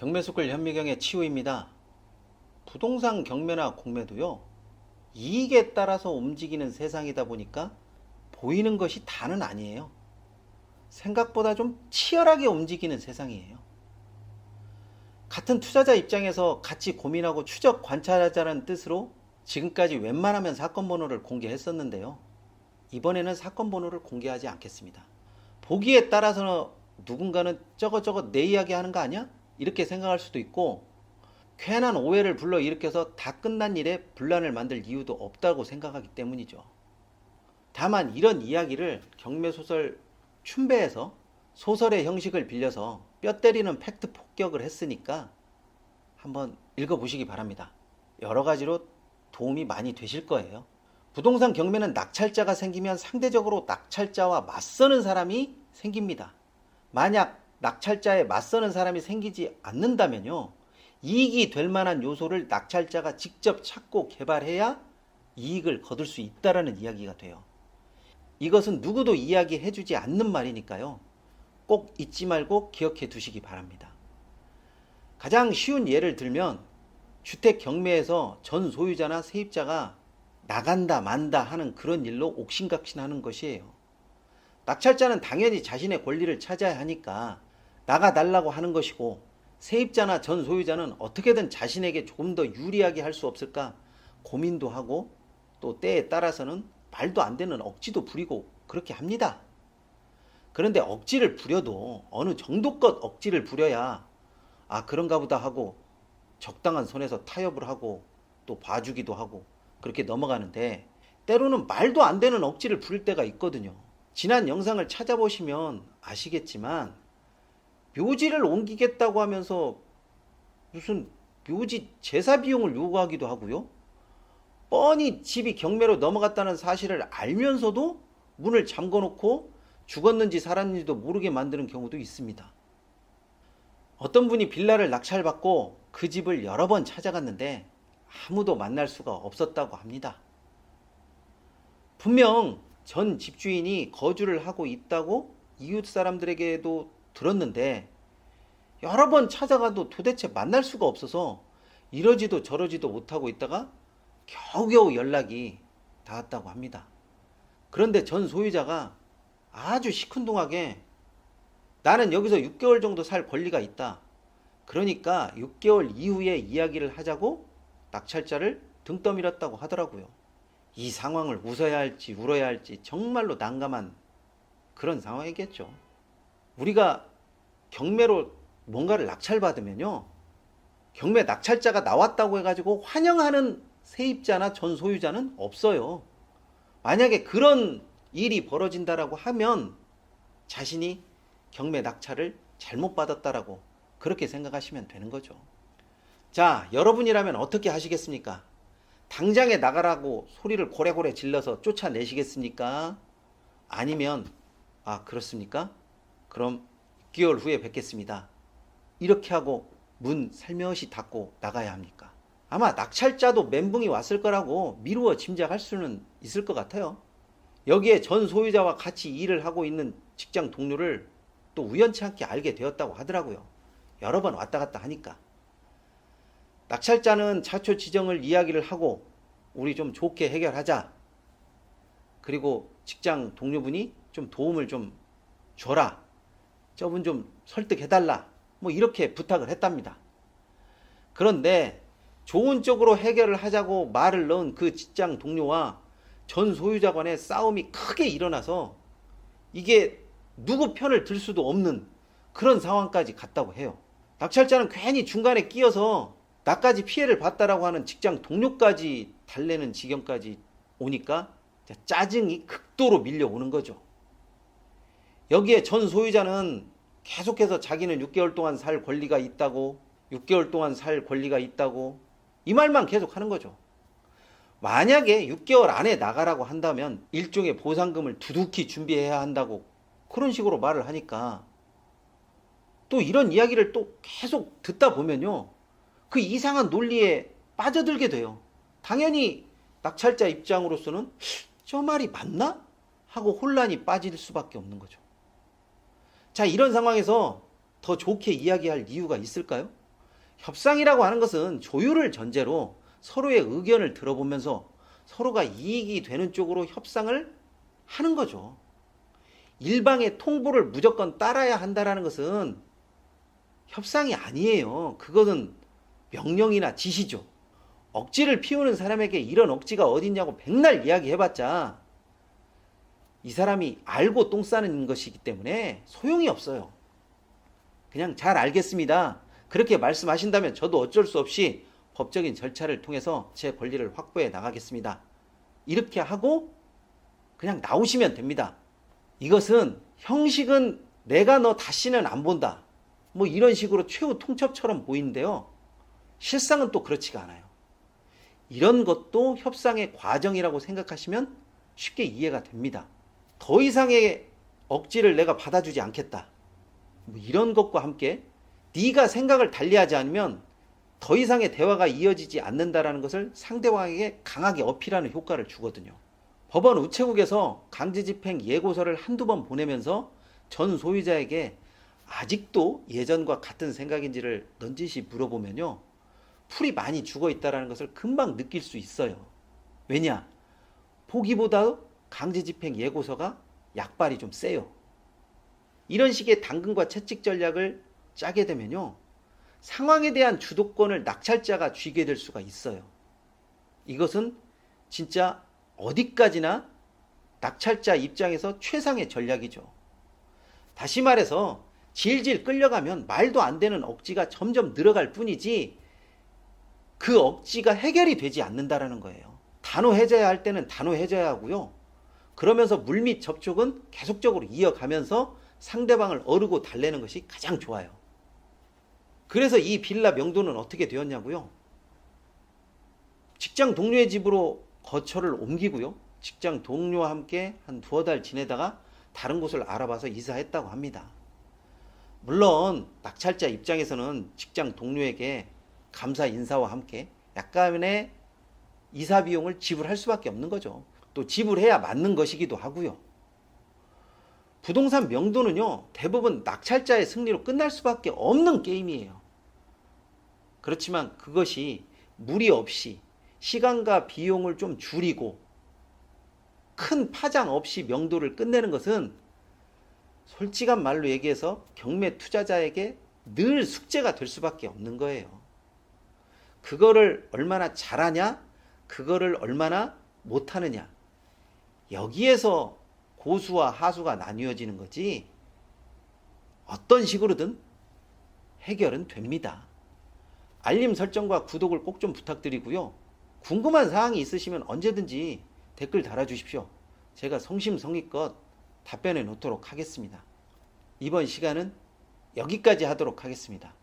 경매수글 현미경의 치우입니다. 부동산 경매나 공매도요, 이익에 따라서 움직이는 세상이다 보니까 보이는 것이 다는 아니에요. 생각보다 좀 치열하게 움직이는 세상이에요. 같은 투자자 입장에서 같이 고민하고 추적 관찰하자는 뜻으로 지금까지 웬만하면 사건 번호를 공개했었는데요. 이번에는 사건 번호를 공개하지 않겠습니다. 보기에 따라서 누군가는 저거 내 이야기 하는 거 아니야? 이렇게 생각할 수도 있고, 괜한 오해를 불러일으켜서 다 끝난 일에 분란을 만들 이유도 없다고 생각하기 때문이죠. 다만 이런 이야기를 경매소설 춘배에서 소설의 형식을 빌려서 뼈 때리는 팩트 폭격을 했으니까 한번 읽어보시기 바랍니다. 여러 가지로 도움이 많이 되실 거예요. 부동산 경매는 낙찰자가 생기면 상대적으로 낙찰자와 맞서는 사람이 생깁니다. 만약 낙찰자에 맞서는 사람이 생기지 않는다면요, 이익이 될 만한 요소를 낙찰자가 직접 찾고 개발해야 이익을 거둘 수 있다라는 이야기가 돼요. 이것은 누구도 이야기해주지 않는 말이니까요, 꼭 잊지 말고 기억해 두시기 바랍니다. 가장 쉬운 예를 들면 주택 경매에서 전 소유자나 세입자가 나간다 만다 하는 그런 일로 옥신각신하는 것이에요. 낙찰자는 당연히 자신의 권리를 찾아야 하니까 나가달라고 하는 것이고, 세입자나 전 소유자는 어떻게든 자신에게 조금 더 유리하게 할 수 없을까 고민도 하고, 또 때에 따라서는 말도 안 되는 억지도 부리고 그렇게 합니다. 그런데 억지를 부려도 어느 정도껏 억지를 부려야 그런가 보다 하고 적당한 선에서 타협을 하고 또 봐주기도 하고 그렇게 넘어가는데, 때로는 말도 안 되는 억지를 부릴 때가 있거든요. 지난 영상을 찾아보시면 아시겠지만, 묘지를 옮기겠다고 하면서 무슨 묘지 제사 비용을 요구하기도 하고요, 뻔히 집이 경매로 넘어갔다는 사실을 알면서도 문을 잠궈놓고 죽었는지 살았는지도 모르게 만드는 경우도 있습니다. 어떤 분이 빌라를 낙찰받고 그 집을 여러 번 찾아갔는데 아무도 만날 수가 없었다고 합니다. 분명 전 집주인이 거주를 하고 있다고 이웃 사람들에게도 들었는데, 여러 번 찾아가도 도대체 만날 수가 없어서 이러지도 저러지도 못하고 있다가 겨우겨우 연락이 닿았다고 합니다. 그런데 전 소유자가 아주 시큰둥하게 나는 여기서 6개월 정도 살 권리가 있다, 그러니까 6개월 이후에 이야기를 하자고 낙찰자를 등 떠밀었다고 하더라고요. 이 상황을 웃어야 할지 울어야 할지 정말로 난감한 그런 상황이겠죠. 우리가 경매로 뭔가를 낙찰받으면요, 경매 낙찰자가 나왔다고 해가지고 환영하는 세입자나 전 소유자는 없어요. 만약에 그런 일이 벌어진다라고 하면 자신이 경매 낙찰을 잘못 받았다라고 그렇게 생각하시면 되는 거죠. 자, 여러분이라면 어떻게 하시겠습니까? 당장에 나가라고 소리를 고래고래 질러서 쫓아내시겠습니까? 아니면 그렇습니까? 그럼 6개월 후에 뵙겠습니다, 이렇게 하고 문 살며시 닫고 나가야 합니까? 아마 낙찰자도 멘붕이 왔을 거라고 미루어 짐작할 수는 있을 것 같아요. 여기에 전 소유자와 같이 일을 하고 있는 직장 동료를 또 우연치 않게 알게 되었다고 하더라고요. 여러 번 왔다 갔다 하니까. 낙찰자는 차초 지정을 이야기를 하고 우리 좀 좋게 해결하자, 그리고 직장 동료분이 좀 도움을 좀 줘라, 저분 좀 설득해달라, 뭐 이렇게 부탁을 했답니다. 그런데 좋은 쪽으로 해결을 하자고 말을 넣은 그 직장 동료와 전 소유자 간의 싸움이 크게 일어나서 이게 누구 편을 들 수도 없는 그런 상황까지 갔다고 해요. 낙찰자는 괜히 중간에 끼어서 나까지 피해를 봤다라고 하는 직장 동료까지 달래는 지경까지 오니까 짜증이 극도로 밀려오는 거죠. 여기에 전 소유자는 계속해서 자기는 6개월 동안 살 권리가 있다고, 6개월 동안 살 권리가 있다고 이 말만 계속 하는 거죠. 만약에 6개월 안에 나가라고 한다면 일종의 보상금을 두둑히 준비해야 한다고 그런 식으로 말을 하니까, 또 이런 이야기를 또 계속 듣다 보면요, 그 이상한 논리에 빠져들게 돼요. 당연히 낙찰자 입장으로서는 저 말이 맞나? 하고 혼란이 빠질 수밖에 없는 거죠. 자, 이런 상황에서 더 좋게 이야기할 이유가 있을까요? 협상이라고 하는 것은 조율을 전제로 서로의 의견을 들어보면서 서로가 이익이 되는 쪽으로 협상을 하는 거죠. 일방의 통보를 무조건 따라야 한다는 것은 협상이 아니에요. 그것은 명령이나 지시죠. 억지를 피우는 사람에게 이런 억지가 어딨냐고 백날 이야기해봤자 이 사람이 알고 똥 싸는 것이기 때문에 소용이 없어요. 그냥 잘 알겠습니다. 그렇게 말씀하신다면 저도 어쩔 수 없이 법적인 절차를 통해서 제 권리를 확보해 나가겠습니다. 이렇게 하고 그냥 나오시면 됩니다. 이것은 형식은 내가 너 다시는 안 본다. 뭐 이런 식으로 최후 통첩처럼 보이는데요. 실상은 또 그렇지가 않아요. 이런 것도 협상의 과정이라고 생각하시면 쉽게 이해가 됩니다. 더 이상의 억지를 내가 받아주지 않겠다. 뭐 이런 것과 함께 네가 생각을 달리하지 않으면 더 이상의 대화가 이어지지 않는다라는 것을 상대방에게 강하게 어필하는 효과를 주거든요. 법원 우체국에서 강제집행 예고서를 한두 번 보내면서 전 소유자에게 아직도 예전과 같은 생각인지를 넌지시 물어보면요. 풀이 많이 죽어 있다는 것을 금방 느낄 수 있어요. 왜냐? 보기보다 강제집행 예고서가 약발이 좀 세요. 이런 식의 당근과 채찍 전략을 짜게 되면요. 상황에 대한 주도권을 낙찰자가 쥐게 될 수가 있어요. 이것은 진짜 어디까지나 낙찰자 입장에서 최상의 전략이죠. 다시 말해서 질질 끌려가면 말도 안 되는 억지가 점점 늘어갈 뿐이지 그 억지가 해결이 되지 않는다라는 거예요. 단호해져야 할 때는 단호해져야 하고요. 그러면서 물밑 접촉은 계속적으로 이어가면서 상대방을 어르고 달래는 것이 가장 좋아요. 그래서 이 빌라 명도는 어떻게 되었냐고요? 직장 동료의 집으로 거처를 옮기고요. 직장 동료와 함께 한 두어 달 지내다가 다른 곳을 알아봐서 이사했다고 합니다. 물론 낙찰자 입장에서는 직장 동료에게 감사 인사와 함께 약간의 이사 비용을 지불할 수밖에 없는 거죠. 또 지불해야 맞는 것이기도 하고요. 부동산 명도는요, 대부분 낙찰자의 승리로 끝날 수밖에 없는 게임이에요. 그렇지만 그것이 무리 없이 시간과 비용을 좀 줄이고 큰 파장 없이 명도를 끝내는 것은 솔직한 말로 얘기해서 경매 투자자에게 늘 숙제가 될 수밖에 없는 거예요. 그거를 얼마나 잘하냐, 그거를 얼마나 못하느냐, 여기에서 고수와 하수가 나뉘어지는 거지 어떤 식으로든 해결은 됩니다. 알림 설정과 구독을 꼭 좀 부탁드리고요. 궁금한 사항이 있으시면 언제든지 댓글 달아주십시오. 제가 성심성의껏 답변해 놓도록 하겠습니다. 이번 시간은 여기까지 하도록 하겠습니다.